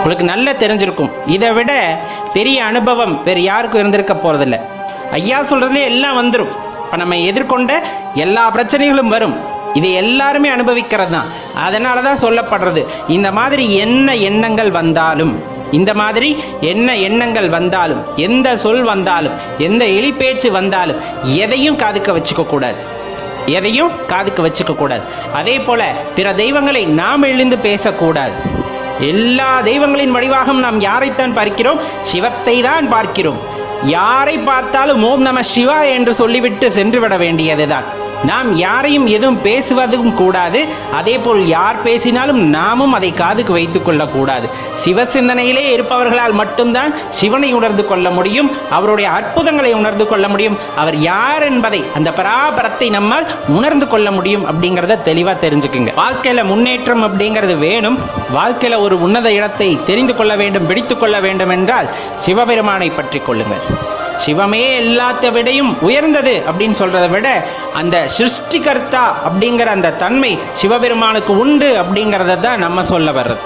உங்களுக்கு நல்லா தெரிஞ்சிருக்கும். இதை விட பெரிய அனுபவம் வேறு யாருக்கும் இருந்திருக்க போகிறதில்ல. ஐயா சொல்கிறதுலே எல்லாம் வந்துடும். இப்போ நம்ம எதிர்கொண்ட எல்லா பிரச்சனைகளும் வரும். இதை எல்லாருமே அனுபவிக்கிறது தான். அதனால தான் சொல்லப்படுறது, இந்த மாதிரி என்ன எண்ணங்கள் வந்தாலும், இந்த மாதிரி என்ன எண்ணங்கள் வந்தாலும், எந்த சொல் வந்தாலும், எந்த எலிப்பேச்சு வந்தாலும் எதையும் காதுக்க வச்சுக்க கூடாது, எதையும் காதுக்கு வச்சுக்க கூடாது. அதே போல பிற தெய்வங்களை நாம் எழுந்து பேசக்கூடாது. எல்லா தெய்வங்களின் வடிவாகவும் நாம் யாரைத்தான் பார்க்கிறோம்? சிவத்தை தான் பார்க்கிறோம். யாரை பார்த்தாலும் ஓம் நம சிவா என்று சொல்லிவிட்டு சென்று விட வேண்டியதுதான். நாம் யாரையும் எதுவும் பேசுவதும் கூடாது. அதே போல் யார் பேசினாலும் நாமும் அதை காதுக்கு வைத்துக் கொள்ளக்கூடாது. சிவ சிந்தனையிலே இருப்பவர்களால் மட்டும்தான் சிவனை உணர்ந்து கொள்ள முடியும், அவருடைய அற்புதங்களை உணர்ந்து கொள்ள முடியும், அவர் யார் என்பதை, அந்த பராபரத்தை நம்மால் உணர்ந்து கொள்ள முடியும். அப்படிங்கிறத தெளிவாக தெரிஞ்சுக்குங்க. வாழ்க்கையில முன்னேற்றம் அப்படிங்கிறது வேணும். வாழ்க்கையில ஒரு உன்னத இடத்தை தெரிந்து கொள்ள வேண்டும், பிடித்து கொள்ள வேண்டும் என்றால் சிவபெருமானை பற்றி கொள்ளுங்கள். சிவமே எல்லாத்தை விடையும் உயர்ந்தது அப்படின்னு சொல்றதை விட அந்த சிருஷ்டிகர்த்தா அப்படிங்கிற அந்த தன்மை சிவபெருமானுக்கு உண்டு அப்படிங்கிறத தான் நம்ம சொல்ல வர்றது.